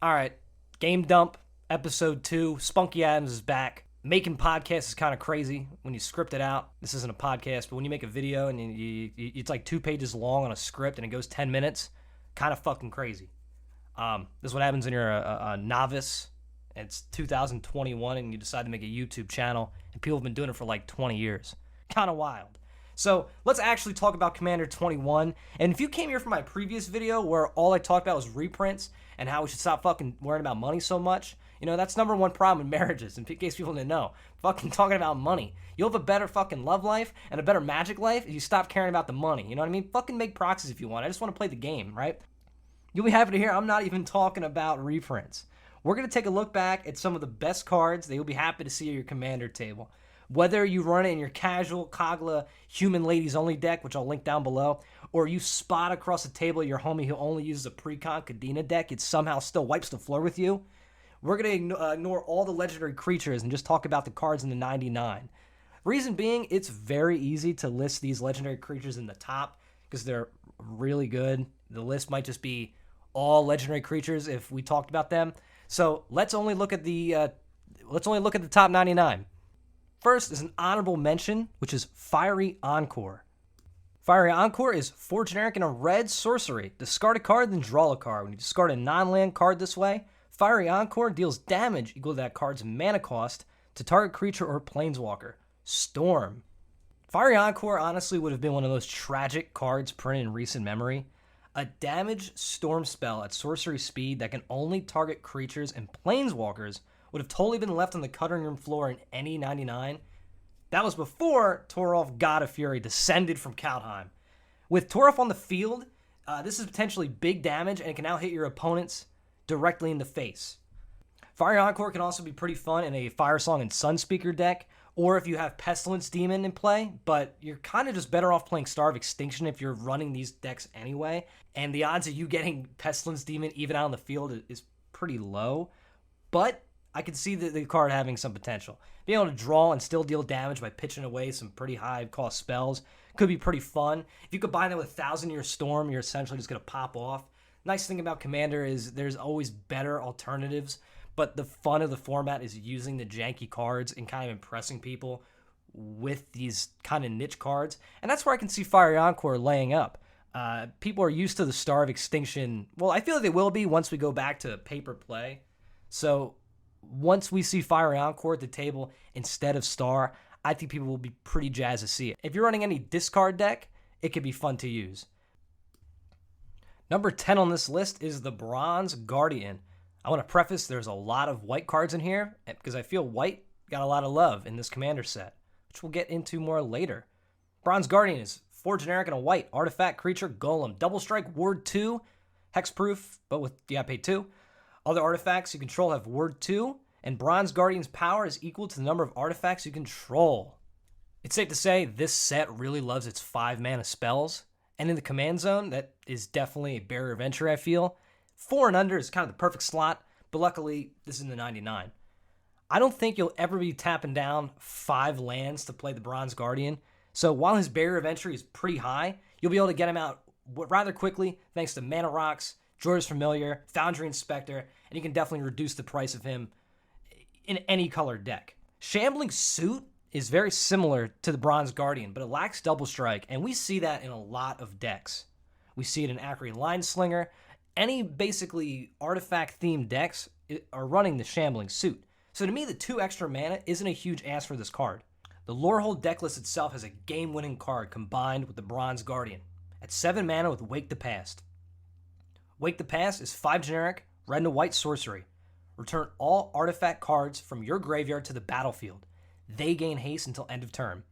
All right, Game Dump, episode 2. Spunky Adams is back. Making podcasts is kind of crazy when you script it out. This isn't a podcast, but when you make a video and it's like 2 pages long on a script and it goes 10 minutes, kind of fucking crazy. This is what happens when you're a novice. It's 2021 and you decide to make a YouTube channel, and people have been doing it for like 20 years. Kind of wild. So let's actually talk about Commander 21. And if you came here from my previous video where all I talked about was reprints and how we should stop fucking worrying about money so much, you know, that's number one problem in marriages, in case people didn't know. Fucking talking about money. You'll have a better fucking love life and a better magic life if you stop caring about the money. You know what I mean? Fucking make proxies if you want. I just want to play the game, right? You'll be happy to hear I'm not even talking about reprints. We're going to take a look back at some of the best cards that you'll be happy to see at your Commander table. Whether you run it in your casual Kagla Human Ladies Only deck, which I'll link down below, or you spot across the table your homie who only uses a pre-con Kadena deck, it somehow still wipes the floor with you, we're going to ignore all the legendary creatures and just talk about the cards in the 99. Reason being, it's very easy to list these legendary creatures in the top because they're really good. The list might just be all legendary creatures if we talked about them. So let's only look at the top 99. First is an honorable mention, which is Fiery Encore. Fiery Encore is 4 generic and a red sorcery. Discard a card, then draw a card. When you discard a non-land card this way, Fiery Encore deals damage equal to that card's mana cost to target creature or planeswalker. Storm. Fiery Encore honestly would have been one of those tragic cards printed in recent memory. A damage storm spell at sorcery speed that can only target creatures and planeswalkers would have totally been left on the cutting room floor in any 99. That was before Torolf, God of Fury, descended from Kaldheim. With Torolf on the field, this is potentially big damage, and it can now hit your opponents directly in the face. Fiery Encore can also be pretty fun in a Firesong and Sunspeaker deck, or if you have Pestilence Demon in play, but you're kind of just better off playing Star of Extinction if you're running these decks anyway, and the odds of you getting Pestilence Demon even out on the field is pretty low, but I can see the card having some potential. Being able to draw and still deal damage by pitching away some pretty high-cost spells could be pretty fun. If you combine that with 1,000-Year Storm, you're essentially just going to pop off. Nice thing about Commander is there's always better alternatives, but the fun of the format is using the janky cards and kind of impressing people with these kind of niche cards. And that's where I can see Fiery Encore laying up. People are used to the Star of Extinction. Well, I feel like they will be once we go back to paper play. So once we see Fiery Encore at the table instead of Star, I think people will be pretty jazzed to see it. If you're running any discard deck, it could be fun to use. Number 10 on this list is the Bronze Guardian. I want to preface there's a lot of white cards in here because I feel white got a lot of love in this Commander set, which we'll get into more later. Bronze Guardian is 4 generic and a white artifact creature golem. Double strike, ward 2, hexproof, but with pay 2. Other artifacts you control have ward 2, and Bronze Guardian's power is equal to the number of artifacts you control. It's safe to say this set really loves its 5 mana spells, and in the command zone, that is definitely a barrier of entry, I feel. 4 and under is kind of the perfect slot, but luckily, this is in the 99. I don't think you'll ever be tapping down 5 lands to play the Bronze Guardian, so while his barrier of entry is pretty high, you'll be able to get him out rather quickly thanks to Mana Rocks, Jordan's Familiar, Foundry Inspector, and you can definitely reduce the price of him in any colored deck. Shambling Suit is very similar to the Bronze Guardian, but it lacks double strike, and we see that in a lot of decks. We see it in Acri Line Slinger. Any basically artifact-themed decks are running the Shambling Suit. So to me, the 2 extra mana isn't a huge ask for this card. The Lorehold deck list itself has a game-winning card combined with the Bronze Guardian. At 7 mana with Wake the Past. Wake the Past is 5 generic, red and a white sorcery. Return all artifact cards from your graveyard to the battlefield. They gain haste until end of turn.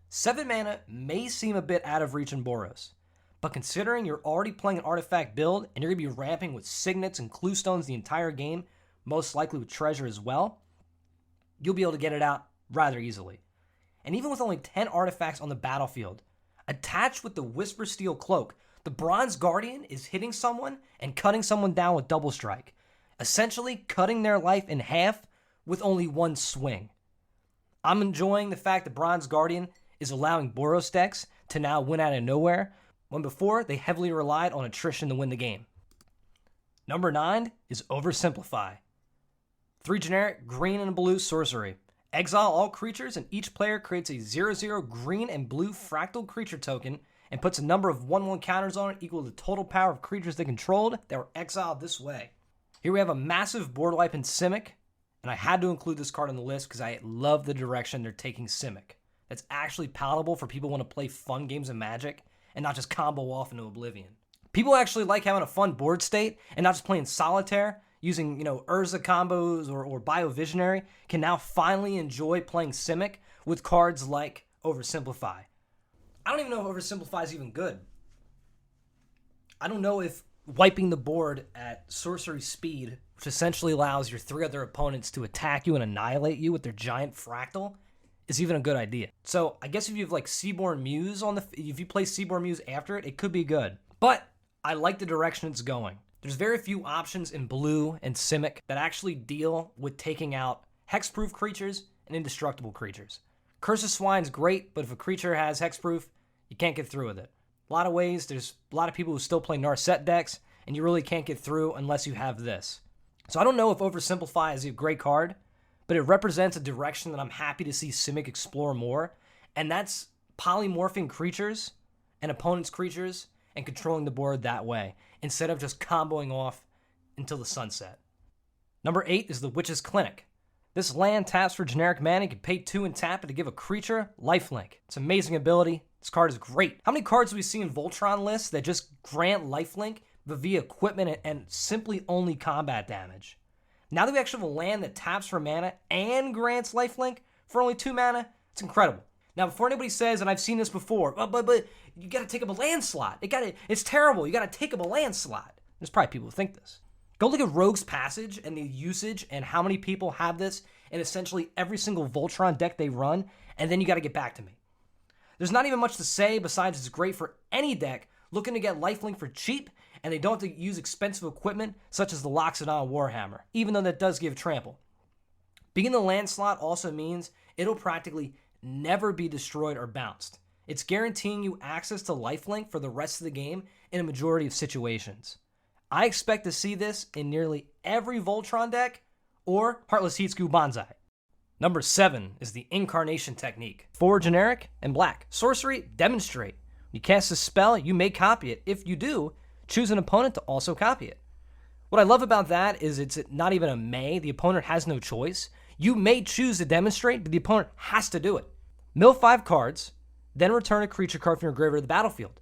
7 mana may seem a bit out of reach in Boros, but considering you're already playing an artifact build and you're going to be ramping with Signets and Cluestones the entire game, most likely with Treasure as well, you'll be able to get it out rather easily. And even with only 10 artifacts on the battlefield, attached with the Whisper Steel Cloak, the Bronze Guardian is hitting someone and cutting someone down with double strike, essentially cutting their life in half with only 1 swing. I'm enjoying the fact that Bronze Guardian is allowing Boros decks to now win out of nowhere, when before they heavily relied on attrition to win the game. Number 9 is Oversimplify. 3 generic green and blue sorcery. Exile all creatures, and each player creates a 0/0 green and blue fractal creature token and puts a number of 1/1 counters on it equal to the total power of creatures they controlled that were exiled this way. Here we have a massive board wipe in Simic, and I had to include this card on the list because I love the direction they're taking Simic. That's actually palatable for people who want to play fun games of Magic and not just combo off into oblivion. People actually like having a fun board state and not just playing solitaire. Using, Urza combos or Biovisionary, can now finally enjoy playing Simic with cards like Oversimplify. I don't even know if Oversimplify is even good. I don't know if wiping the board at sorcery speed, which essentially allows your 3 other opponents to attack you and annihilate you with their giant fractal, is even a good idea. So I guess if you have Seaborn Muse if you play Seaborn Muse after it could be good. But I like the direction it's going. There's very few options in blue and Simic that actually deal with taking out hexproof creatures and indestructible creatures. Curse of Swine's great, but if a creature has hexproof, you can't get through with it. A lot of ways, there's a lot of people who still play Narset decks, and you really can't get through unless you have this. So I don't know if Oversimplify is a great card, but it represents a direction that I'm happy to see Simic explore more, and that's polymorphing creatures and opponents' creatures and controlling the board that way, instead of just comboing off until the sunset. Number 8 is the Witch's Clinic. This land taps for generic mana. You can pay 2 and tap it to give a creature lifelink. It's an amazing ability. This card is great. How many cards do we see in Voltron lists that just grant lifelink, but via equipment and simply only combat damage? Now that we actually have a land that taps for mana and grants lifelink for only 2 mana, it's incredible. Now, before anybody says, and I've seen this before, but you got to take up a land slot. It's terrible. You got to take up a land slot. There's probably people who think this. Go look at Rogue's Passage and the usage and how many people have this in essentially every single Voltron deck they run, and then you got to get back to me. There's not even much to say besides it's great for any deck looking to get lifelink for cheap, and they don't have to use expensive equipment such as the Loxodon Warhammer, even though that does give trample. Being in the land slot also means it'll practically never be destroyed or bounced. It's guaranteeing you access to lifelink for the rest of the game in a majority of situations. I expect to see this in nearly every Voltron deck or Heartless Heatscrew Banzai. Number 7 is the Incarnation technique. 4 generic and black. Sorcery, demonstrate. When you cast a spell, you may copy it. If you do, choose an opponent to also copy it. What I love about that is it's not even a may. The opponent has no choice. You may choose to demonstrate, but the opponent has to do it. Mill 5 cards, then return a creature card from your graveyard to the battlefield.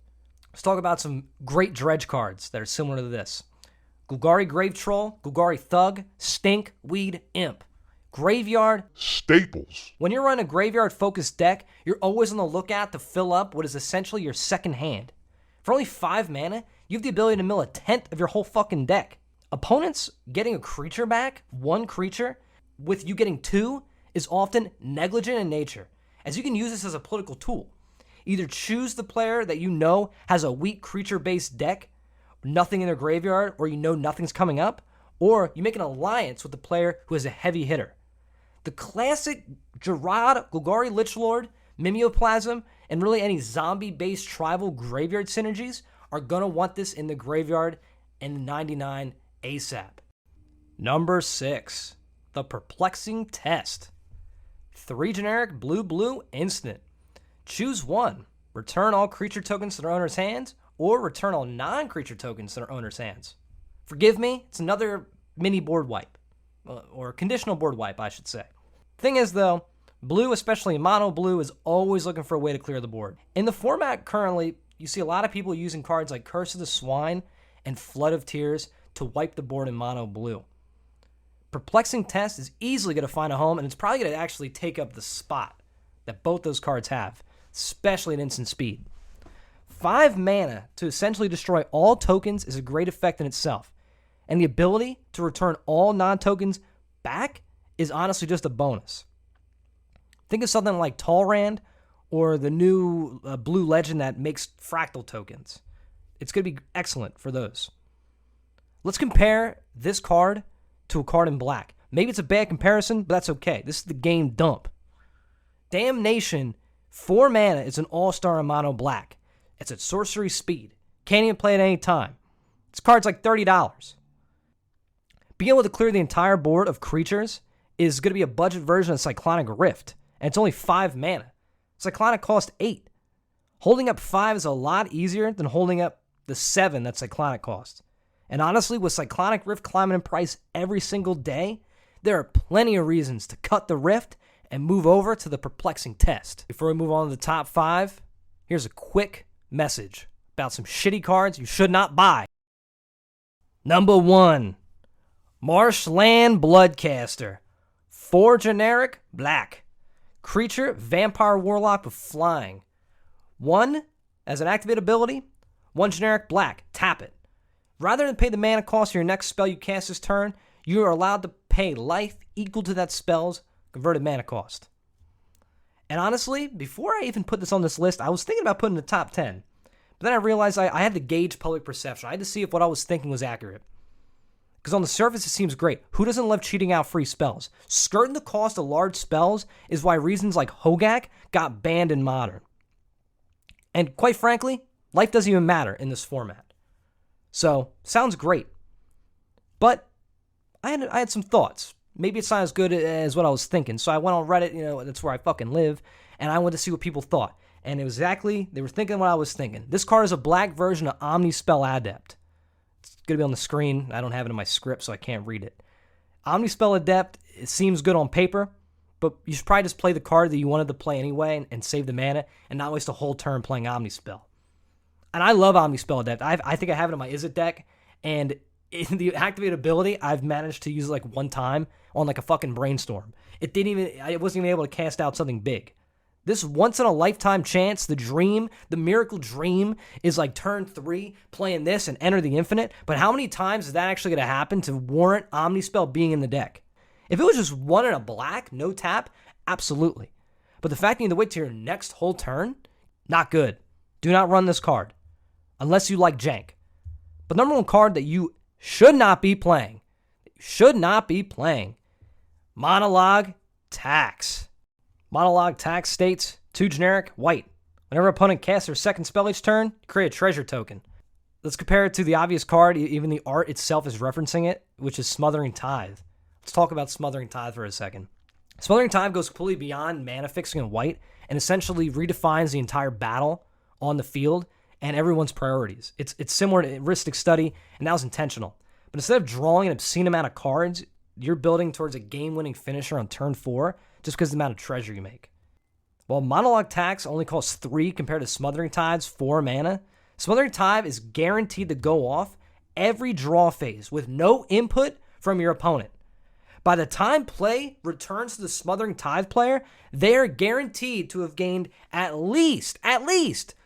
Let's talk about some great dredge cards that are similar to this. Golgari Grave Troll, Golgari Thug, Stink, Weed, Imp. Graveyard staples. When you're running a graveyard-focused deck, you're always on the lookout to fill up what is essentially your second hand. For only 5 mana, you have the ability to mill a 1/10 of your whole fucking deck. Opponents getting a creature back, 1 creature, with you getting 2, is often negligent in nature, as you can use this as a political tool. Either choose the player that you know has a weak creature-based deck, nothing in their graveyard, or you know nothing's coming up, or you make an alliance with the player who is a heavy hitter. The classic Gerard, Golgari Lichlord, Mimeoplasm, and really any zombie-based tribal graveyard synergies are going to want this in the graveyard and 99 ASAP. Number 6, the Perplexing Test. 3 generic, blue, instant. Choose 1. Return all creature tokens to their owner's hands, or return all non-creature tokens to their owner's hands. Forgive me, it's another mini board wipe. Or conditional board wipe, I should say. Thing is, though, blue, especially mono blue, is always looking for a way to clear the board. In the format currently, you see a lot of people using cards like Curse of the Swine and Flood of Tears to wipe the board in mono blue. Perplexing Test is easily going to find a home, and it's probably going to actually take up the spot that both those cards have, especially at instant speed. 5 mana to essentially destroy all tokens is a great effect in itself, and the ability to return all non-tokens back is honestly just a bonus. Think of something like Talrand or the new blue legend that makes fractal tokens. It's going to be excellent for those. Let's compare this card to a card in black. Maybe it's a bad comparison, but that's okay. This is the game dump. Damnation, 4 mana, is an all-star in mono black. It's at sorcery speed. Can't even play at any time. This card's like $30. Being able to clear the entire board of creatures is going to be a budget version of Cyclonic Rift, and it's only 5 mana. Cyclonic cost 8. Holding up 5 is a lot easier than holding up the 7 that Cyclonic costs. And honestly, with Cyclonic Rift climbing in price every single day, there are plenty of reasons to cut the Rift and move over to the perplexing test. Before we move on to the top 5, here's a quick message about some shitty cards you should not buy. Number 1, Marshland Bloodcaster. 4 generic, black. Creature, vampire warlock with flying. 1, as an activate ability, 1 generic, black. Tap it. Rather than pay the mana cost of your next spell you cast this turn, you are allowed to pay life equal to that spell's converted mana cost. And honestly, before I even put this on this list, I was thinking about putting the top 10. But then I realized I had to gauge public perception. I had to see if what I was thinking was accurate. Because on the surface, it seems great. Who doesn't love cheating out free spells? Skirting the cost of large spells is why reasons like Hogak got banned in Modern. And quite frankly, life doesn't even matter in this format. So, sounds great. But I had some thoughts. Maybe it's not as good as what I was thinking. So I went on Reddit, that's where I fucking live, and I wanted to see what people thought. And it was exactly, they were thinking what I was thinking. This card is a black version of Omnispell Adept. It's going to be on the screen. I don't have it in my script, so I can't read it. Omnispell Adept, it seems good on paper, but you should probably just play the card that you wanted to play anyway and save the mana and not waste a whole turn playing Omnispell. And I love Omnispell Adept. I think I have it in my Izzet deck, and in the activate ability, I've managed to use it like 1 time on like a fucking brainstorm. I wasn't even able to cast out something big. This once-in-a-lifetime chance, the dream, the miracle dream, is like turn 3, playing this and enter the infinite. But how many times is that actually going to happen to warrant Omnispell being in the deck? If it was just 1 in a black, no tap, absolutely. But the fact that you need to wait till your next whole turn, not good. Do not run this card. Unless you like jank. But number 1 card that you should not be playing. Monologue Tax. Monologue Tax states, 2 generic, white. Whenever opponent casts their second spell each turn, you create a treasure token. Let's compare it to the obvious card, even the art itself is referencing it, which is Smothering Tithe. Let's talk about Smothering Tithe for a second. Smothering Tithe goes completely beyond mana fixing in white and essentially redefines the entire battle on the field and everyone's priorities. It's similar to Ristic Study, and that was intentional. But instead of drawing an obscene amount of cards, you're building towards a game-winning finisher on turn 4 just because of the amount of treasure you make. While Monologue Tax only costs 3 compared to Smothering Tide's 4 mana, Smothering Tithe is guaranteed to go off every draw phase with no input from your opponent. By the time play returns to the Smothering Tithe player, they are guaranteed to have gained at least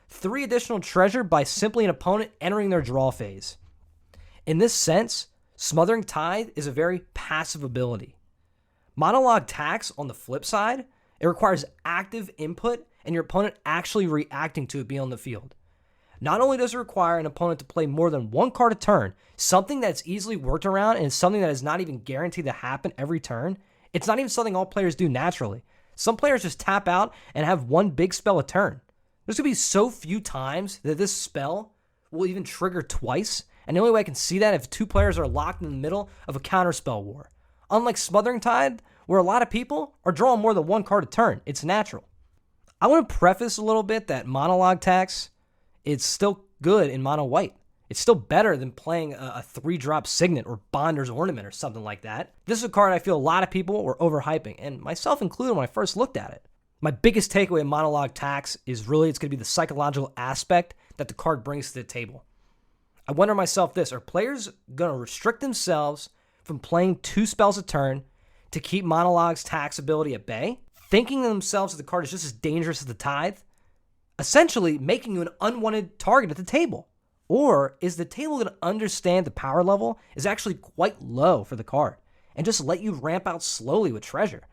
3 additional treasure by simply an opponent entering their draw phase. In this sense, Smothering Tithe is a very passive ability. Monologue Tax, on the flip side, it requires active input and your opponent actually reacting to it being on the field. Not only does it require an opponent to play more than 1 card a turn, something that's easily worked around and something that is not even guaranteed to happen every turn, it's not even something all players do naturally. Some players just tap out and have 1 big spell a turn. There's going to be so few times that this spell will even trigger twice, and the only way I can see that if 2 players are locked in the middle of a counterspell war. Unlike Smothering Tithe, where a lot of people are drawing more than 1 card a turn. It's natural. I want to preface a little bit that Monologue Tax, it's still good in mono white. It's still better than playing a 3-drop Signet or Bonder's Ornament or something like that. This is a card I feel a lot of people were overhyping, and myself included when I first looked at it. My biggest takeaway in Monologue Tax is really it's going to be the psychological aspect that the card brings to the table. I wonder myself this, are players going to restrict themselves from playing 2 spells a turn to keep Monologue's tax ability at bay, thinking to themselves that the card is just as dangerous as the Tithe, essentially making you an unwanted target at the table? Or is the table going to understand the power level is actually quite low for the card and just let you ramp out slowly with treasure?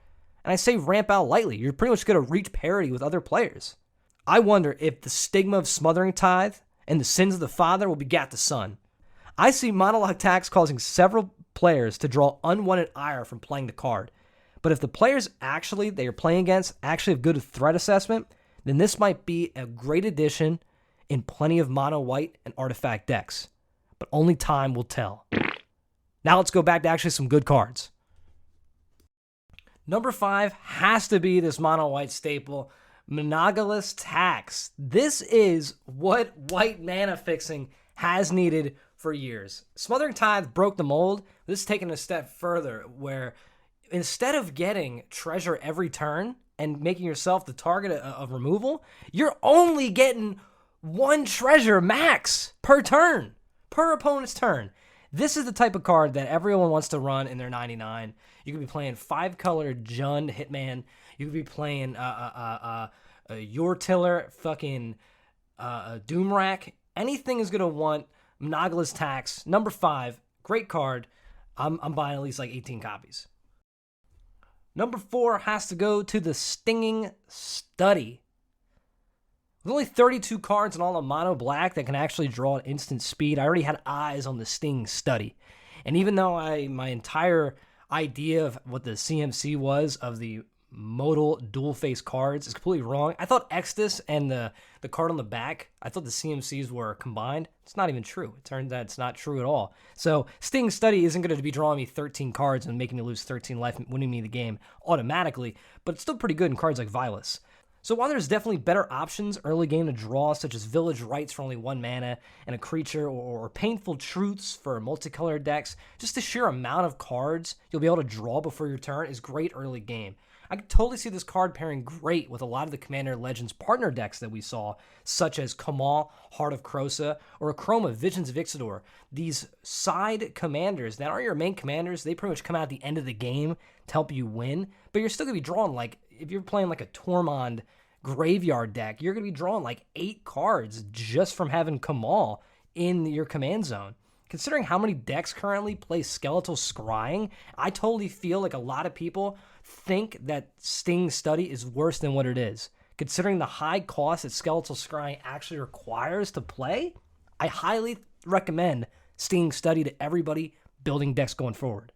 And I say ramp out lightly. You're pretty much going to reach parity with other players. I wonder if the stigma of Smothering Tithe and the sins of the father will begat the son. I see Monologue Tax causing several players to draw unwanted ire from playing the card. But if the players they are playing against actually have good threat assessment, then this might be a great addition in plenty of mono white and artifact decks. But only time will tell. Now let's go back to actually some good cards. Number 5 has to be this mono white staple, Monogamous Tax. This is what white mana fixing has needed for years. Smothering Tithe broke the mold. This is taking a step further where instead of getting treasure every turn and making yourself the target of removal, you're only getting 1 treasure max per turn, per opponent's turn. This is the type of card that everyone wants to run in their 99. You could be playing 5-color Jund Hitman. You could be playing Your Tiller, fucking Doomrack. Anything is going to want Monogamous Tax. Number 5, great card. I'm buying at least like 18 copies. Number 4 has to go to the Stinging Study. With only 32 cards and all the mono black that can actually draw at instant speed, I already had eyes on the Sting Study. And even though my entire idea of what the CMC was of the modal dual face cards is completely wrong. I thought Exodus and the card on the back, I thought the CMCs were combined. It's not even true. It turns out it's not true at all. So Sting Study isn't going to be drawing me 13 cards and making me lose 13 life and winning me the game automatically, but it's still pretty good in cards like Vilas. So while there's definitely better options early game to draw, such as Village Rites for only 1 mana and a creature, or Painful Truths for multicolored decks, just the sheer amount of cards you'll be able to draw before your turn is great early game. I could totally see this card pairing great with a lot of the Commander Legends partner decks that we saw, such as Kamal, Heart of Krosa, or Chroma, Visions of Ixidor. These side commanders that aren't your main commanders, they pretty much come out at the end of the game to help you win, but you're still going to be drawing, like, if you're playing like a Tormund graveyard deck, you're going to be drawing like 8 cards just from having Kamal in your command zone. Considering how many decks currently play Skeletal Scrying, I totally feel like a lot of people think that Sting Study is worse than what it is. Considering the high cost that Skeletal Scrying actually requires to play, I highly recommend Sting Study to everybody building decks going forward.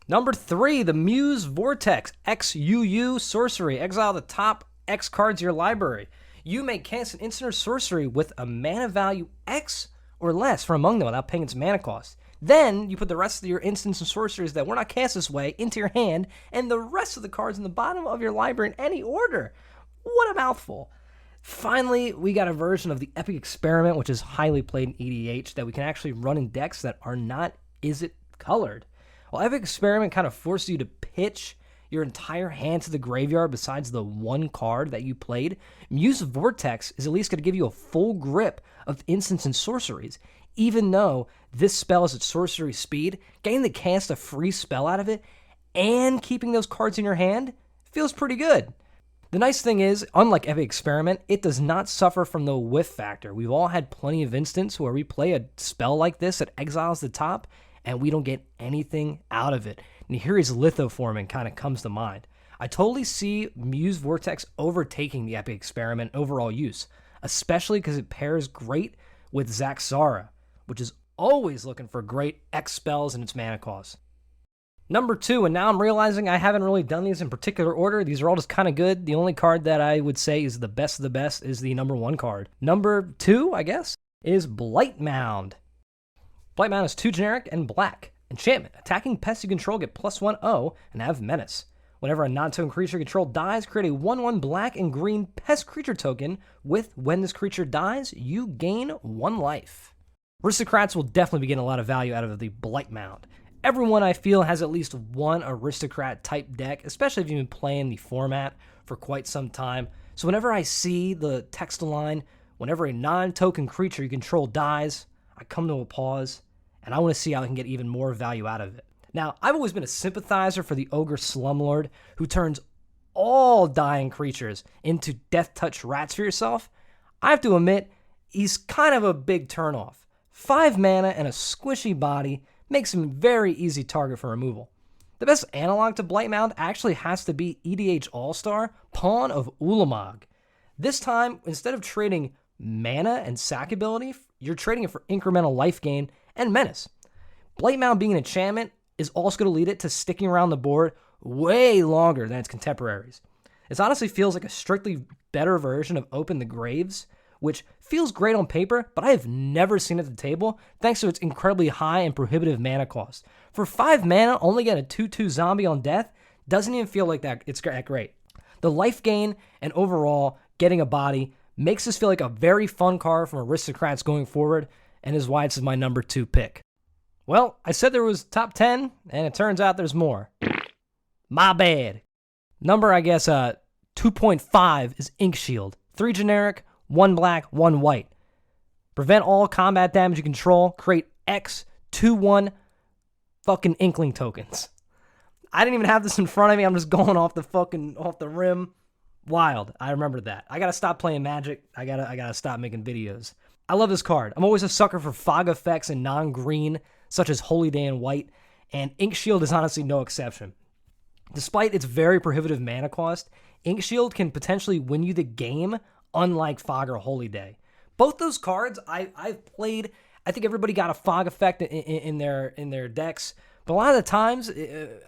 Number 3, the Muse Vortex, XUU Sorcery. Exile the top X cards of your library. You may cast an instant or sorcery with a mana value X or less from among them without paying its mana cost. Then you put the rest of your instants and sorceries that were not cast this way into your hand, and the rest of the cards in the bottom of your library in any order. What a mouthful. Finally, we got a version of the Epic Experiment, which is highly played in EDH, that we can actually run in decks that are not Izzet colored. While Epic Experiment kind of forces you to pitch your entire hand to the graveyard besides the 1 card that you played, Muse Vortex is at least going to give you a full grip of instants and sorceries. Even though this spell is at sorcery speed, getting to cast a free spell out of it and keeping those cards in your hand feels pretty good. The nice thing is, unlike Epic Experiment, it does not suffer from the whiff factor. We've all had plenty of instances where we play a spell like this that exiles the top and we don't get anything out of it. Nihiri's Lithoforming kind of comes to mind. I totally see Muse Vortex overtaking the Epic Experiment overall use, especially because it pairs great with Zaxara, which is always looking for great X spells and its mana cost. Number 2, and now I'm realizing I haven't really done these in particular order. These are all just kind of good. The only card that I would say is the best of the best is the number 1 card. Number 2, I guess, is Blightmount. Blightmount is 2 generic and black. Enchantment. Attacking pests you control get +1/0 and have Menace. Whenever a non-token creature you control dies, create a 1/1 black and green pest creature token with when this creature dies, you gain 1 life. Aristocrats will definitely be getting a lot of value out of the Blightmount. Everyone, I feel, has at least one Aristocrat-type deck, especially if you've been playing the format for quite some time. So whenever I see the text line, whenever a non-token creature you control dies, I come to a pause, and I want to see how I can get even more value out of it. Now, I've always been a sympathizer for the Ogre Slumlord, who turns all dying creatures into Death Touch rats for yourself. I have to admit, he's kind of a big turnoff. 5 mana and a squishy body makes him a very easy target for removal. The best analog to Blightmount actually has to be EDH All-Star, Pawn of Ulamog. This time, instead of trading mana and sack ability, you're trading it for incremental life gain and menace. Blightmount being an enchantment is also going to lead it to sticking around the board way longer than its contemporaries. It honestly feels like a strictly better version of Open the Graves, which feels great on paper, but I have never seen at the table thanks to its incredibly high and prohibitive mana cost. For 5 mana, only get a 2/2 zombie on death doesn't even feel like that it's that great. The life gain and overall getting a body makes this feel like a very fun card from Aristocrats going forward, and is why it's my number 2 pick. Well, I said there was top 10, and it turns out there's more. My bad. Number, 2.5 is Ink Shield. 3 generic, 1 black, 1 white. Prevent all combat damage you control. Create X 2/1 fucking Inkling tokens. I didn't even have this in front of me. I'm just going off the rim. Wild. I remember that. I gotta stop playing Magic. I gotta stop making videos. I love this card. I'm always a sucker for fog effects and non-green, such as Holy Day and white, and Ink Shield is honestly no exception. Despite its very prohibitive mana cost, Ink Shield can potentially win you the game, unlike Fog or Holy Day. Both those cards I've played. I think everybody got a fog effect in their decks, but a lot of the times,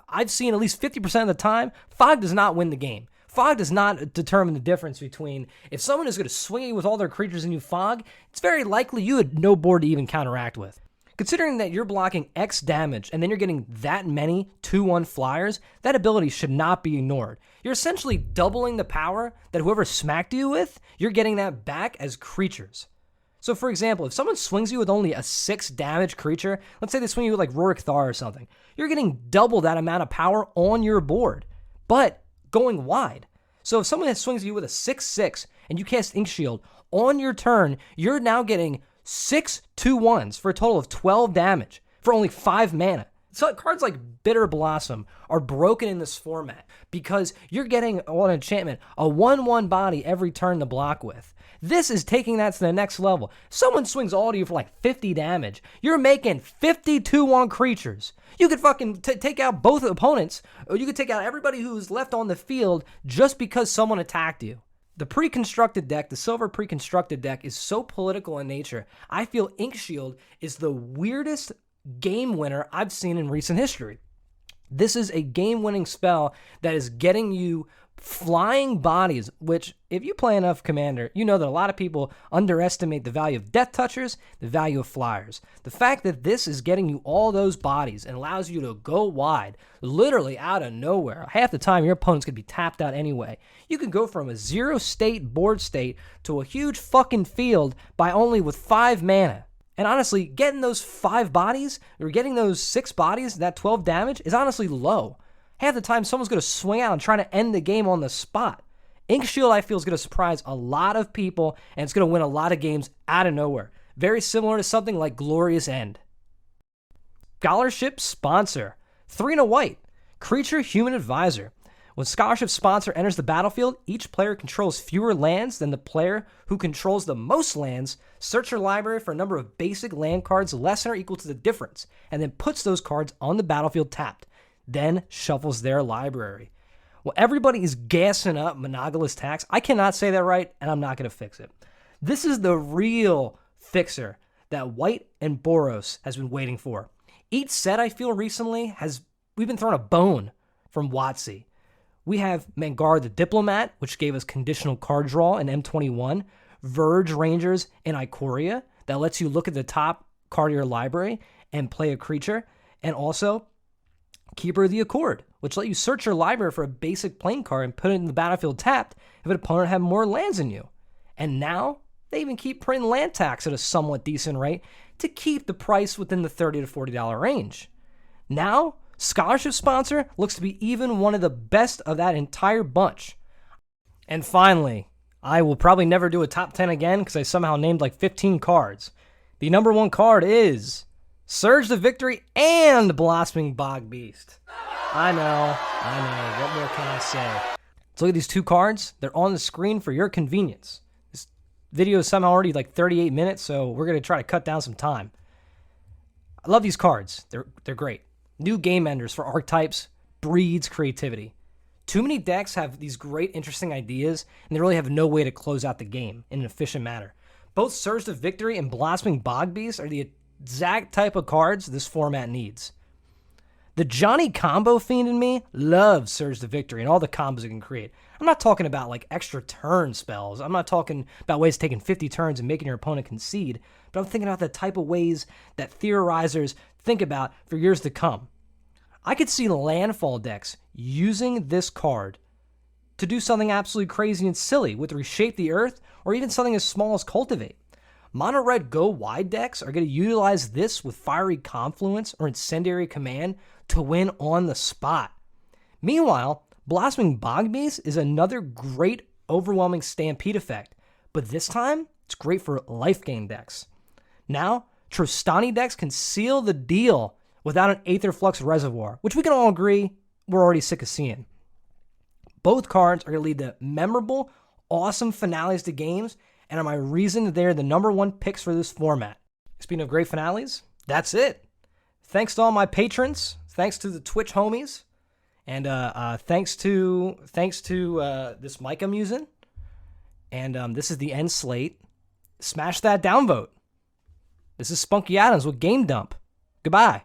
I've seen at least 50% of the time, fog does not win the game. Fog does not determine the difference between if someone is going to swing you with all their creatures and you fog, it's very likely you had no board to even counteract with. Considering that you're blocking X damage and then you're getting that many 2/1 flyers, that ability should not be ignored. You're essentially doubling the power that whoever smacked you with, you're getting that back as creatures. So for example, if someone swings you with only a 6 damage creature, let's say they swing you with like Rorick Thar or something, you're getting double that amount of power on your board, but going wide. So if someone swings you with a 6/6 and you cast Ink Shield, on your turn, you're now getting 6 2/1s for a total of 12 damage for only 5 mana. So cards like Bitter Blossom are broken in this format because you're getting on enchantment a 1/1 body every turn to block with. This is taking that to the next level. Someone swings all to you for like 50 damage. You're making 52/1 creatures. You could fucking take out both opponents, or you could take out everybody who's left on the field just because someone attacked you. The pre-constructed deck, the silver pre-constructed deck, is so political in nature. I feel Ink Shield is the weirdest game winner I've seen in recent history. This is a game-winning spell that is getting you flying bodies, which, if you play enough Commander, you know that a lot of people underestimate the value of Death Touchers, the value of flyers. The fact that this is getting you all those bodies and allows you to go wide, literally out of nowhere. Half the time, your opponent's going to be tapped out anyway. You can go from a 0-state board state to a huge fucking field by only with 5 mana. And honestly, getting those 5 bodies, or getting those 6 bodies, that 12 damage, is honestly low. Half the time, someone's going to swing out and try to end the game on the spot. Ink Shield, I feel, is going to surprise a lot of people, and it's going to win a lot of games out of nowhere. Very similar to something like Glorious End. Scholarship Sponsor. 3 and a white. Creature Human Advisor. When Scholarship Sponsor enters the battlefield, each player controls fewer lands than the player who controls the most lands. Search your library for a number of basic land cards less than or equal to the difference, and then puts those cards on the battlefield tapped. Then shuffles their library. Well, everybody is gassing up Monogamous Tax. I cannot say that right, and I'm not going to fix it. This is the real fixer that White and Boros has been waiting for. Each set, I feel, recently we've been thrown a bone from WotC. We have Mangar the Diplomat, which gave us conditional card draw in M21, Verge Rangers in Ikoria, that lets you look at the top card of your library and play a creature, and also Keeper of the Accord, which let you search your library for a basic playing card and put it in the battlefield tapped if an opponent had more lands than you. And now, they even keep printing land tax at a somewhat decent rate to keep the price within the $30 to $40 range. Now, Scholarship Sponsor looks to be even one of the best of that entire bunch. And finally, I will probably never do a top 10 again because I somehow named like 15 cards. The number 1 card is Surge to Victory and Blossoming Bog Beast. I know. What more can I say? Let's look at these 2 cards. They're on the screen for your convenience. This video is somehow already like 38 minutes, so we're going to try to cut down some time. I love these cards. They're great. New game enders for archetypes, breeds creativity. Too many decks have these great, interesting ideas, and they really have no way to close out the game in an efficient manner. Both Surge to Victory and Blossoming Bog Beast are the exact type of cards this format needs. The Johnny Combo Fiend in me loves Surge to Victory and all the combos it can create. I'm not talking about like extra turn spells. I'm not talking about ways of taking 50 turns and making your opponent concede, but I'm thinking about the type of ways that theorizers think about for years to come. I could see landfall decks using this card to do something absolutely crazy and silly with Reshape the Earth or even something as small as Cultivate. Mono red go wide decks are going to utilize this with Fiery Confluence or Incendiary Command to win on the spot. Meanwhile, Blossoming Bog Beast is another great overwhelming stampede effect, but this time it's great for life gain decks. Now, Trostani decks can seal the deal without an Aether Flux Reservoir, which we can all agree we're already sick of seeing. Both cards are going to lead to memorable, awesome finales to games, and are my reason that they're the number one picks for this format. Speaking of great finales, that's it. Thanks to all my patrons. Thanks to the Twitch homies. And thanks to this mic I'm using. And this is the end slate. Smash that downvote. This is Spunky Adams with Game Dump. Goodbye.